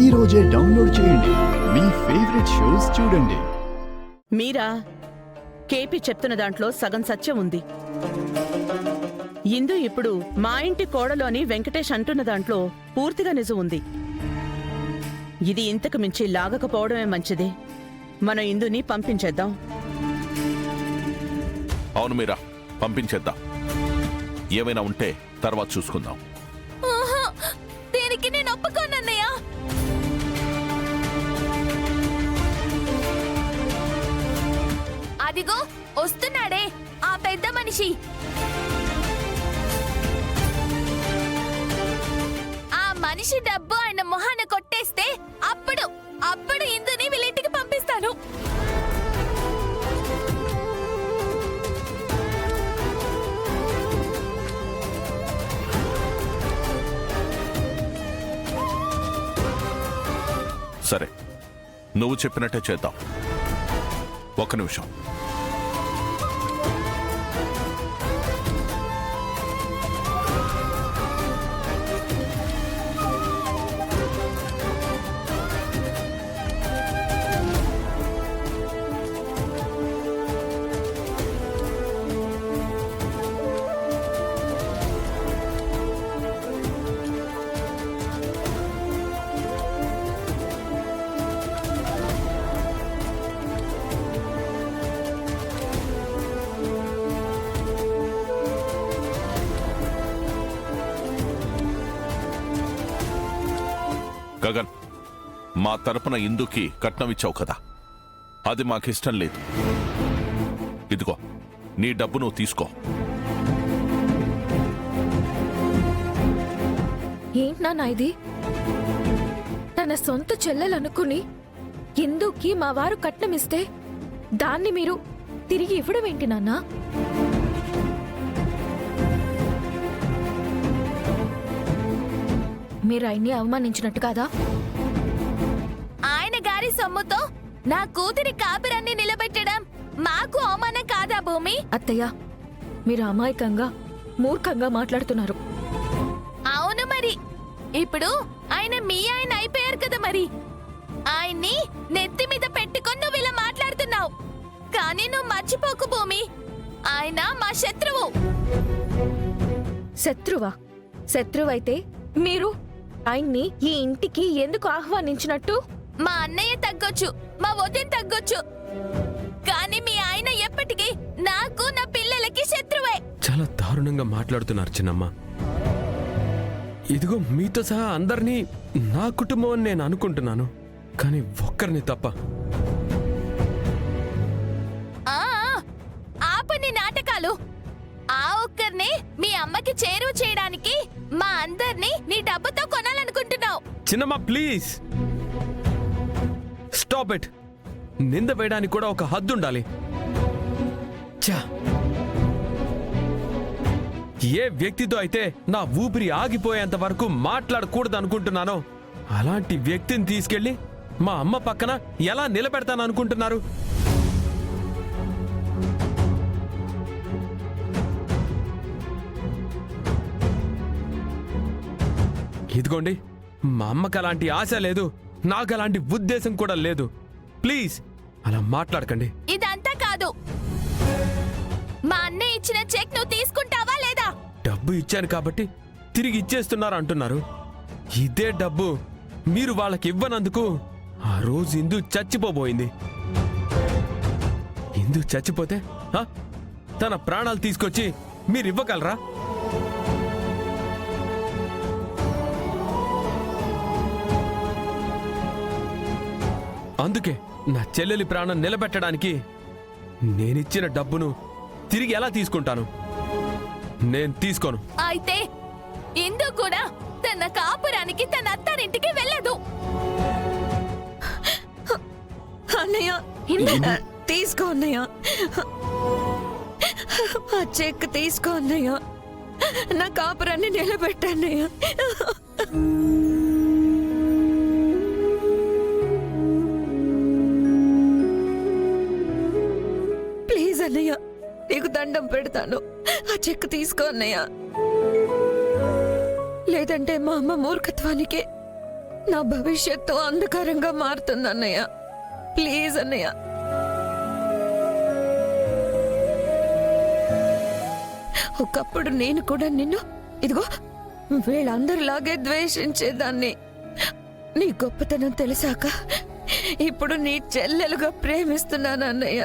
ఈ రోజే డౌన్లోడ్ చేయండి. మీ ఫేవరెట్ షోస్ చూడండి. మీరా కేపీ చెప్తున్న దాంట్లో సగం సత్యం ఉంది. ఇందు ఇప్పుడు మా ఇంటి కోడలు అని వెంకటేష్ అంటున్న దాంట్లో పూర్తిగా నిజం ఉంది. ఇది ఇంతకు మించి లాగకపోవడమే మంచిది. మనం ఇందుని పంపించేద్దాం. అవును మీరా, పంపించేద్దాం. ఏమైనా ఉంటే తర్వాత చూసుకుందాం. దీనికి నేను ఒప్పుకోనన్నయ్య. అదిగో వస్తున్నాడే ఆ పెద్ద మనిషి. ఆ మనిషి డబ్బు ఆయన మొహాన కొట్టేస్తే అప్పుడు ఇందుని వీళ్ళింటికి పంపిస్తాను. సరే, నువ్వు చెప్పినట్టే చేద్దాం. ఒక్క నిమిషం. గగన్, మా తరపున ఇందుకి కట్నం ఇచ్చావు కదా, అది మాకిష్టం లేదు. ఇదిగో నీ డబ్బు నువ్వు తీసుకో. ఏంటన్నా ఇది? తన సొంత చెల్లెలనుకుని ఇందుకి మా వారు కట్నమిస్తే దాన్ని మీరు తిరిగి ఇవ్వడం ఏంటి నాన్నా? మీరు ఆయన్ని అవమానించినట్టు కాదా? ఆయన గారి సొమ్ముతో నా కూతురి కాపురాన్ని నిలబెట్టడం మాకు అవమానం కాదా భూమి? అత్తయ్య, మీరు అమాయకంగా మూర్ఖంగా మాట్లాడుతున్నారు. అవును మరి, ఇప్పుడు ఆయన మీ ఆయన అయిపోయారు కదా, మరి ఆయన్ని నెత్తి మీద పెట్టుకొని నువ్వు ఇలా మాట్లాడుతున్నావు. కానీ నువ్వు మర్చిపోకు భూమి, ఆయన మా శత్రువు. శత్రువా? శత్రువైతే మీరు ఆయన్ని ఈ ఇంటికి ఎందుకు ఆహ్వానించినట్టు? మా అన్నయ్య తగ్గొచ్చు, మా వదిన తగ్గొచ్చు, కానీ మీ ఆయన ఎప్పటికీ నాకు నా పిల్లలకి శత్రువే. చాలా దారుణంగా మాట్లాడుతున్నారు చిన్నమ్మ. ఇదిగో మీతో సహా అందరినీ నా కుటుంబం అని నేను అనుకుంటున్నాను, కానీ ఒక్కరిని తప్ప. ఆపని నాటకాలు. ఆ ఒక్కరిని మీ అమ్మకి చేరువ చేయడానికి మా అందర్నీ నీ డబ్బుతో కొనాలనుకుంటున్నావు. చిన్నమ్మ ప్లీజ్ స్టాప్ ఇట్. నింద వేయడానికి కూడా ఒక హద్దు ఉండాలి. ఛా! ఏ వ్యక్తితో అయితే నా ఊపిరి ఆగిపోయేంత వరకు మాట్లాడకూడదు అనుకుంటున్నానో అలాంటి వ్యక్తిని తీసుకెళ్లి మా అమ్మ పక్కన ఎలా నిలబెడతాను అనుకుంటున్నారు? ఇదిగోండి, మా అమ్మకి అలాంటి ఆశ లేదు, నాకు అలాంటి ఉద్దేశం కూడా లేదు. ప్లీజ్ అలా మాట్లాడకండి. ఇదంతా కాదు. మా అన్నయ్య ఇచ్చిన చెక్ నువ్వు తీసుకుంటావా లేదా? డబ్బు ఇచ్చాను కాబట్టి తిరిగి ఇచ్చేస్తున్నారు అంటున్నారు. ఇదే డబ్బు మీరు వాళ్ళకి ఇవ్వనందుకు ఆ రోజు ఇందు చచ్చిపోబోయింది. ఇందు చచ్చిపోతే తన ప్రాణాలు తీసుకొచ్చి మీరు ఇవ్వగలరా? అందుకే నా చెల్లెలి ప్రాణం నిలబెట్టడానికి నేనిచ్చిన డబ్బును తిరిగి ఎలా తీసుకుంటాను? నేను తీసుకోను. అయితే ఇందు కూడా తన కాపురానికి తన అత్తారింటికి వెళ్ళదు. అన్నయ్య తీసుకో అన్నయ్య, ఆ చెక్ తీసుకో అన్నయ్య, నా కాపురాన్ని నిలబెట్టన్నయ్య. అన్నయ్య, నీకు దండం పెడతాను, ఆ చెక్ తీసుకో అన్నయ్య. లేదంటే మా అమ్మ మూర్ఖత్వానికి నా భవిష్యత్తు అంధకారంగా మారుతుంది అన్నయ్య. ప్లీజ్ అన్నయ్య. ఒకప్పుడు నేను కూడా నిన్ను ఇదిగో వీళ్ళందరిలాగే ద్వేషించేదాన్ని. నీ గొప్పతనం తెలిసాక ఇప్పుడు నీ చెల్లెలుగా ప్రేమిస్తున్నాను అన్నయ్య.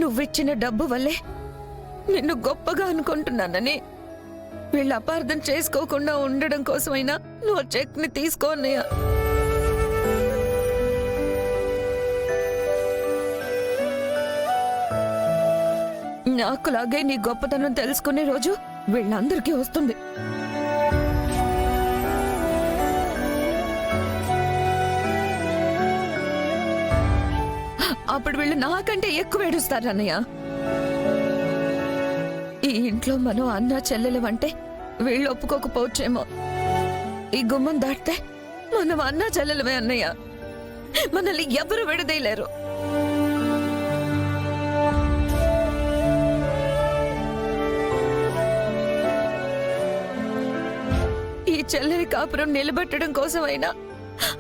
నువ్విచ్చిన డబ్బు వల్లే నిన్ను గొప్పగా అనుకుంటున్నానని వీళ్ళు అపార్థం చేసుకోకుండా ఉండడం కోసమైనా నువ్వు చెక్ ని తీసుకో అన్నయ్య. నాకులాగే నీ గొప్పతనం తెలుసుకునే రోజు వీళ్ళందరికీ వస్తుంది. అప్పుడు వీళ్ళు నాకంటే ఎక్కువ ఏడుస్తారు అన్నయ్య. ఈ ఇంట్లో మనం అన్న చెల్లెలు అంటే వీళ్ళు ఒప్పుకోకపోవచ్చేమో. ఈ గుమ్మం దాటితే మనం అన్న చెల్లెలమే అన్నయ్య. మనల్ని ఎవరు విడదీయలేరు. ఈ చెల్లెలి కాపురం నిలబెట్టడం కోసమైనా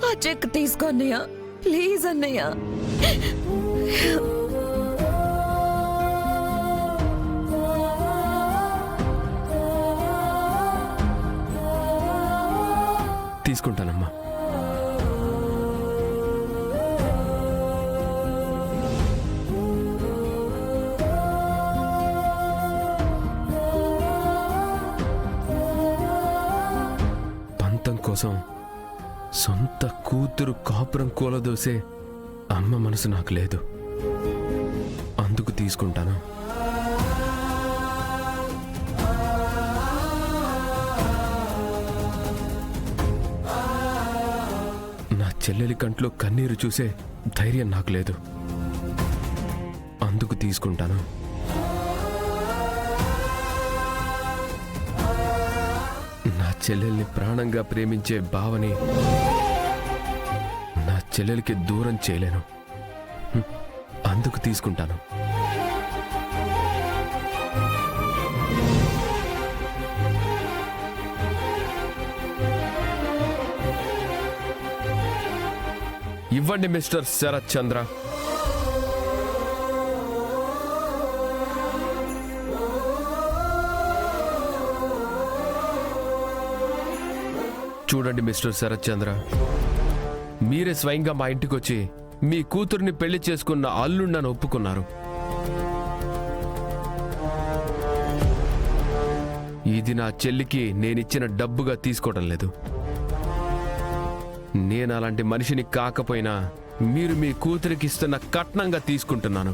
ఆ చెక్ తీసుకో అన్నయ్య. ప్లీజ్ అన్నయ్య. తీసుకుంటానమ్మా. పంతం కోసం సొంత కూతురు కాపురం కూలదోసే అమ్మ మనసు నాకు లేదు. అందుకు తీసుకుంటాను. నా చెల్లెలి కంట్లో కన్నీరు చూసే ధైర్యం నాకు లేదు. అందుకు తీసుకుంటాను. నా చెల్లెల్ని ప్రాణంగా ప్రేమించే భావని నా చెల్లెలికి దూరం చేయలేను. అందుకు తీసుకుంటాను. ఇవ్వండి మిస్టర్ శరత్ చంద్ర. చూడండి మిస్టర్ శరత్ చంద్ర, మీరే స్వయంగా మా ఇంటికి వచ్చి మీ కూతుర్ని పెళ్లి చేసుకున్న అల్లుండని ఒప్పుకున్నారు. ఇది నా చెల్లికి నేనిచ్చిన డబ్బుగా తీసుకోవడం లేదు. నేను అలాంటి మనిషిని కాకపోయినా మీరు మీ కూతురికి ఇస్తున్న కట్నంగా తీసుకుంటున్నాను.